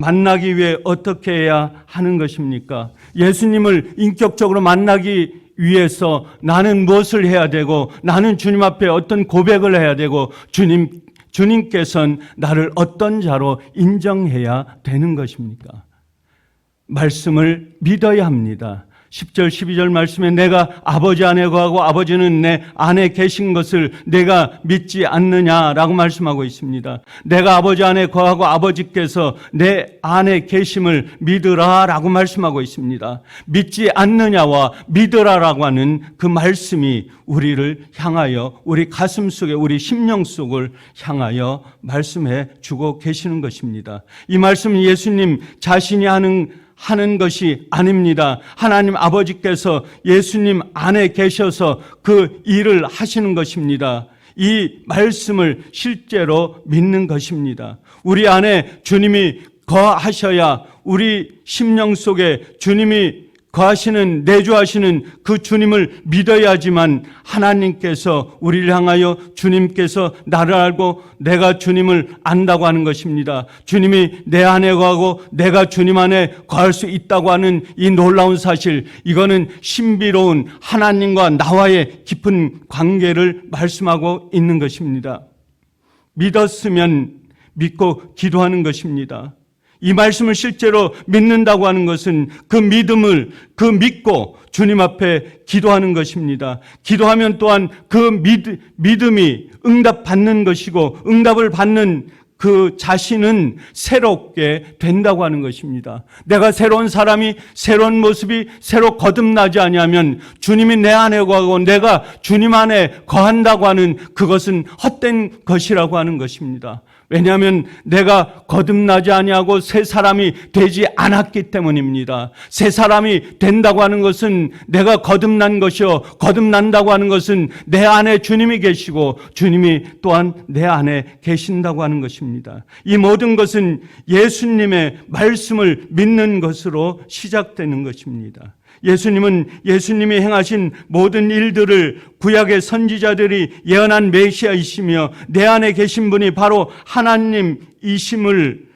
만나기 위해 어떻게 해야 하는 것입니까? 예수님을 인격적으로 만나기 위해서 나는 무엇을 해야 되고, 나는 주님 앞에 어떤 고백을 해야 되고, 주님께서는 나를 어떤 자로 인정해야 되는 것입니까? 말씀을 믿어야 합니다. 10절 12절 말씀에 내가 아버지 안에 거하고 아버지는 내 안에 계신 것을 내가 믿지 않느냐라고 말씀하고 있습니다. 내가 아버지 안에 거하고 아버지께서 내 안에 계심을 믿으라라고 말씀하고 있습니다. 믿지 않느냐와 믿으라라고 하는 그 말씀이 우리를 향하여, 우리 가슴 속에, 우리 심령 속을 향하여 말씀해 주고 계시는 것입니다. 이 말씀은 예수님 자신이 하는 것이 아닙니다. 하나님 아버지께서 예수님 안에 계셔서 그 일을 하시는 것입니다. 이 말씀을 실제로 믿는 것입니다. 우리 안에 주님이 거하셔야 우리 심령 속에 주님이 거하시는, 내주하시는 그 주님을 믿어야지만 하나님께서 우리를 향하여 주님께서 나를 알고 내가 주님을 안다고 하는 것입니다. 주님이 내 안에 거하고 내가 주님 안에 거할 수 있다고 하는 이 놀라운 사실, 이거는 신비로운 하나님과 나와의 깊은 관계를 말씀하고 있는 것입니다. 믿었으면 믿고 기도하는 것입니다. 이 말씀을 실제로 믿는다고 하는 것은 그 믿음을 믿고 주님 앞에 기도하는 것입니다. 기도하면 또한 그 믿음이 응답받는 것이고 응답을 받는 그 자신은 새롭게 된다고 하는 것입니다. 내가 새로운 사람이, 새로운 모습이 새로 거듭나지 아니하면 주님이 내 안에 거하고 내가 주님 안에 거한다고 하는 그것은 헛된 것이라고 하는 것입니다. 왜냐하면 내가 거듭나지 아니하고 새 사람이 되지 않았기 때문입니다. 새 사람이 된다고 하는 것은 내가 거듭난 것이요, 거듭난다고 하는 것은 내 안에 주님이 계시고 주님이 또한 내 안에 계신다고 하는 것입니다. 이 모든 것은 예수님의 말씀을 믿는 것으로 시작되는 것입니다. 예수님이 행하신 모든 일들을 구약의 선지자들이 예언한 메시아이시며 내 안에 계신 분이 바로 하나님이심을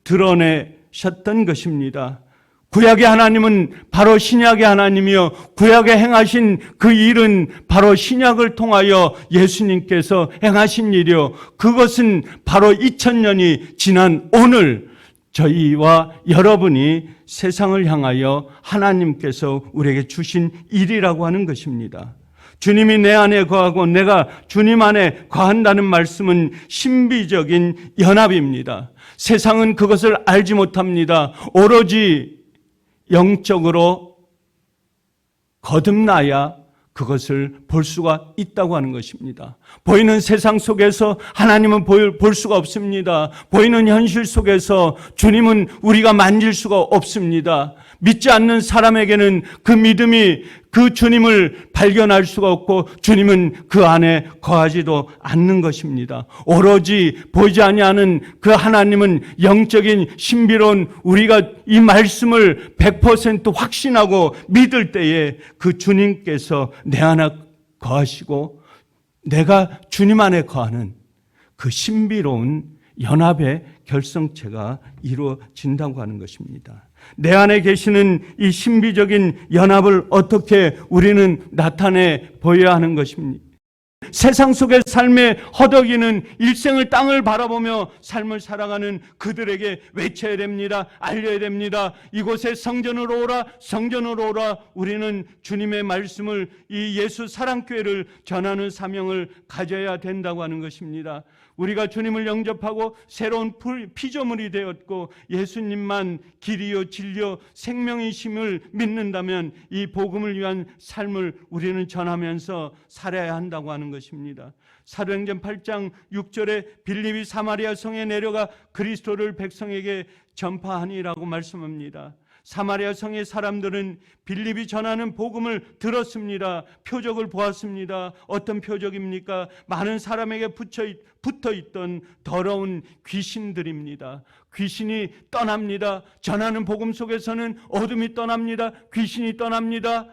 드러내셨던 것입니다. 구약의 하나님은 바로 신약의 하나님이요, 구약에 행하신 그 일은 바로 신약을 통하여 예수님께서 행하신 일이요, 그것은 바로 2000년이 지난 오늘 저희와 여러분이 세상을 향하여 하나님께서 우리에게 주신 일이라고 하는 것입니다. 주님이 내 안에 거하고 내가 주님 안에 거한다는 말씀은 신비적인 연합입니다. 세상은 그것을 알지 못합니다. 오로지 영적으로 거듭나야 그것을 볼 수가 있다고 하는 것입니다. 보이는 세상 속에서 하나님은 볼 수가 없습니다. 보이는 현실 속에서 주님은 우리가 만질 수가 없습니다. 믿지 않는 사람에게는 그 믿음이 그 주님을 발견할 수가 없고 주님은 그 안에 거하지도 않는 것입니다. 오로지 보이지 아니하는 그 하나님은 영적인 신비로운, 우리가 이 말씀을 100% 확신하고 믿을 때에 그 주님께서 내 안에 거하시고 내가 주님 안에 거하는 그 신비로운 연합의 결성체가 이루어진다고 하는 것입니다. 내 안에 계시는 이 신비적인 연합을 어떻게 우리는 나타내 보여야 하는 것입니까? 세상 속의 삶에 허덕이는 일생을 땅을 바라보며 삶을 살아가는 그들에게 외쳐야 됩니다. 알려야 됩니다. 이곳에 성전으로 오라, 성전으로 오라. 우리는 주님의 말씀을, 이 예수 사랑교회를 전하는 사명을 가져야 된다고 하는 것입니다. 우리가 주님을 영접하고 새로운 피조물이 되었고 예수님만 길이요 진리요 생명이심을 믿는다면 이 복음을 위한 삶을 우리는 전하면서 살아야 한다고 하는 것입니다. 사도행전 8장 6절에 빌립이 사마리아 성에 내려가 그리스도를 백성에게 전파하니라고 말씀합니다. 사마리아 성의 사람들은 빌립이 전하는 복음을 들었습니다. 표적을 보았습니다. 어떤 표적입니까? 많은 사람에게 붙어있던 더러운 귀신들입니다. 귀신이 떠납니다. 전하는 복음 속에서는 어둠이 떠납니다. 귀신이 떠납니다.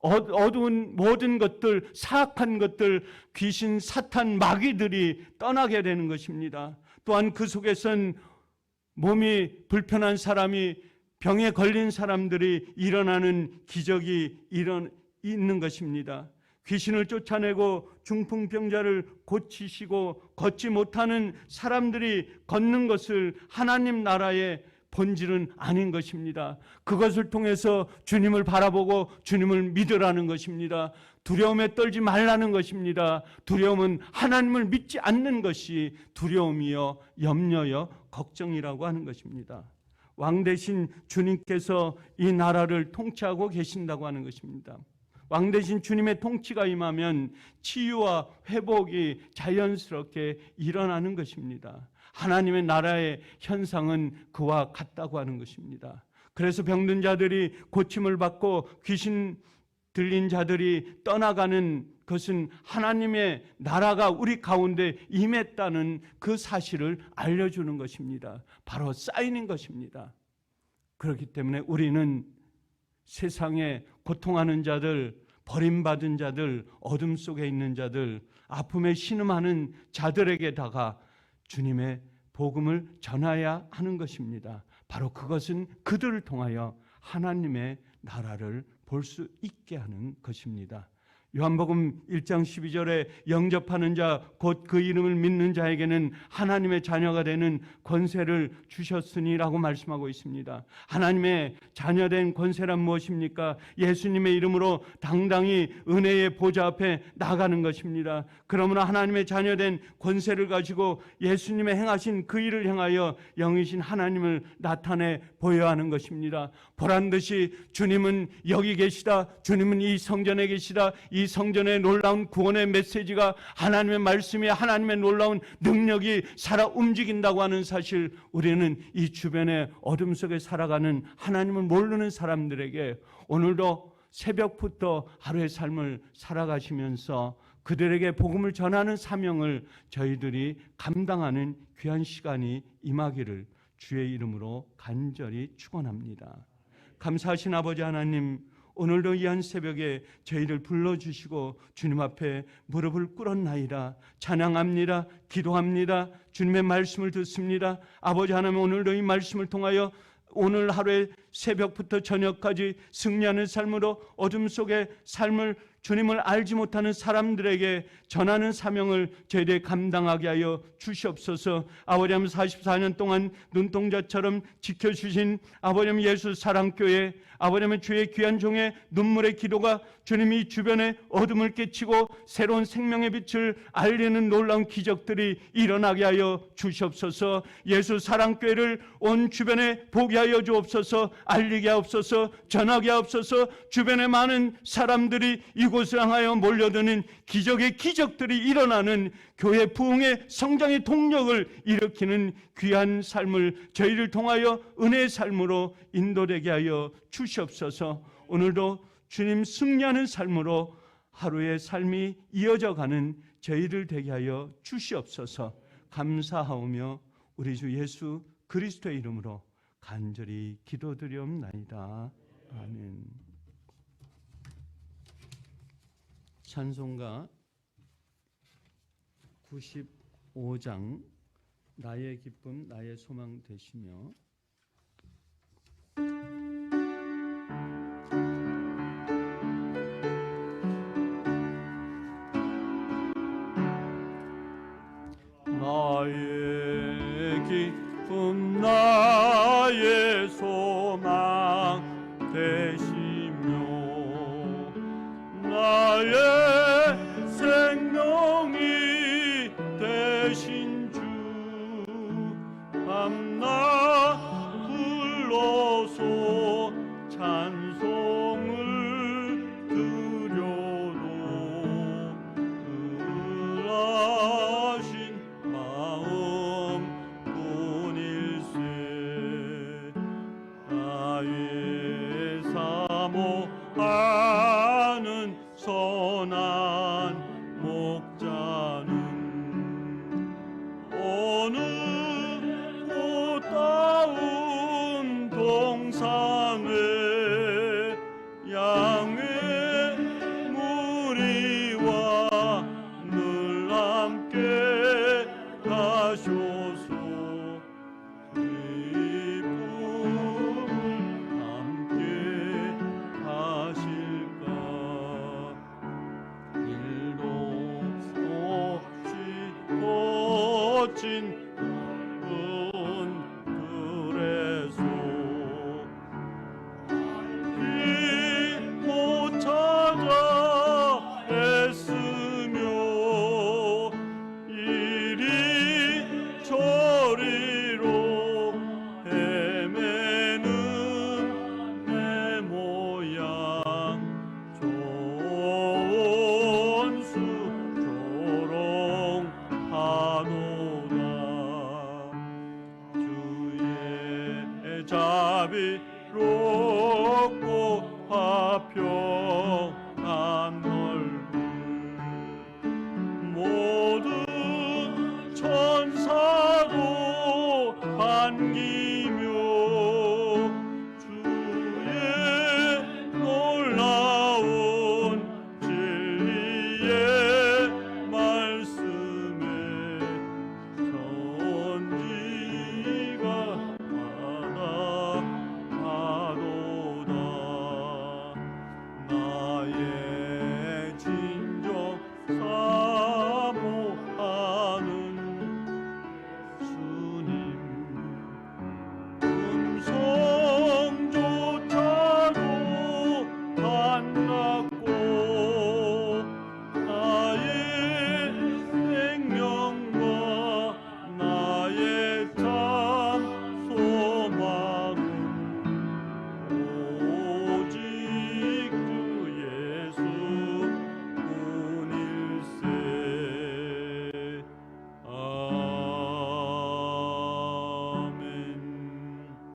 어두운 모든 것들, 사악한 것들, 귀신, 사탄, 마귀들이 떠나게 되는 것입니다. 또한 그 속에선 몸이 불편한 사람이, 병에 걸린 사람들이 일어나는 기적이 있는 것입니다. 귀신을 쫓아내고 중풍병자를 고치시고 걷지 못하는 사람들이 걷는 것을 하나님 나라의 본질은 아닌 것입니다. 그것을 통해서 주님을 바라보고 주님을 믿으라는 것입니다. 두려움에 떨지 말라는 것입니다. 두려움은 하나님을 믿지 않는 것이 두려움이요, 염려요, 걱정이라고 하는 것입니다. 왕 대신 주님께서 이 나라를 통치하고 계신다고 하는 것입니다. 왕 대신 주님의 통치가 임하면 치유와 회복이 자연스럽게 일어나는 것입니다. 하나님의 나라의 현상은 그와 같다고 하는 것입니다. 그래서 병든 자들이 고침을 받고 귀신 들린 자들이 떠나가는 것은 하나님의 나라가 우리 가운데 임했다는 그 사실을 알려주는 것입니다. 바로 사인인 것입니다. 그렇기 때문에 우리는 세상에 고통하는 자들, 버림받은 자들, 어둠 속에 있는 자들, 아픔에 신음하는 자들에게다가 주님의 복음을 전해야 하는 것입니다. 바로 그것은 그들을 통하여 하나님의 나라를 볼 수 있게 하는 것입니다. 요한복음 1장 12절에 영접하는 자, 곧 그 이름을 믿는 자에게는 하나님의 자녀가 되는 권세를 주셨으니라고 말씀하고 있습니다. 하나님의 자녀된 권세란 무엇입니까? 예수님의 이름으로 당당히 은혜의 보좌 앞에 나가는 것입니다. 그러므로 하나님의 자녀된 권세를 가지고 예수님의 행하신 그 일을 행하여 영이신 하나님을 나타내 보여야 하는 것입니다. 보란듯이 주님은 여기 계시다, 주님은 이 성전에 계시다, 이 성전의 놀라운 구원의 메시지가 하나님의 말씀이 하나님의 놀라운 능력이 살아 움직인다고 하는 사실, 우리는 이 주변의 어둠 속에 살아가는 하나님을 모르는 사람들에게 오늘도 새벽부터 하루의 삶을 살아가시면서 그들에게 복음을 전하는 사명을 저희들이 감당하는 귀한 시간이 임하기를 주의 이름으로 간절히 축원합니다. 감사하신 아버지 하나님, 오늘도 이 한 새벽에 저희를 불러주시고 주님 앞에 무릎을 꿇었나이다. 찬양합니다. 기도합니다. 주님의 말씀을 듣습니다. 아버지 하나님, 오늘도 이 말씀을 통하여 오늘 하루에 새벽부터 저녁까지 승리하는 삶으로 어둠 속의 삶을 주님을 알지 못하는 사람들에게 전하는 사명을 저희들이 감당하게 하여 주시옵소서. 아버지 하나님, 44년 동안 눈동자처럼 지켜주신 아버지 하나님 예수 사랑교회, 아버지 하나님 주의 귀한 종의 눈물의 기도가 주님이 주변에 어둠을 깨치고 새로운 생명의 빛을 알리는 놀라운 기적들이 일어나게 하여 주시옵소서. 예수 사랑교회를 온 주변에 보게 하여 주옵소서. 알리게 하옵소서. 전하게 하옵소서. 주변에 많은 사람들이 이곳을 향하여 몰려드는 기적의 기적들이 일어나는 교회 부흥의 성장의 동력을 일으키는 귀한 삶을 저희를 통하여 은혜의 삶으로 인도되게 하여 주시옵소서. 오늘도 주님 승리하는 삶으로 하루의 삶이 이어져가는 저희를 되게 하여 주시옵소서. 감사하오며 우리 주 예수 그리스도의 이름으로 간절히 기도드리옵나이다. 아멘. 찬송가 95장 나의 기쁨 나의 소망 되시며, 나의 기쁨 나의 소망 되시며 나의 생명이 되신 주 밤낮 불러서 찬송을 드려도 그하신 마음 뿐일세. 나의 사모하는 선한 목자는 어느 꽃다운 동산에 자비롭고 화평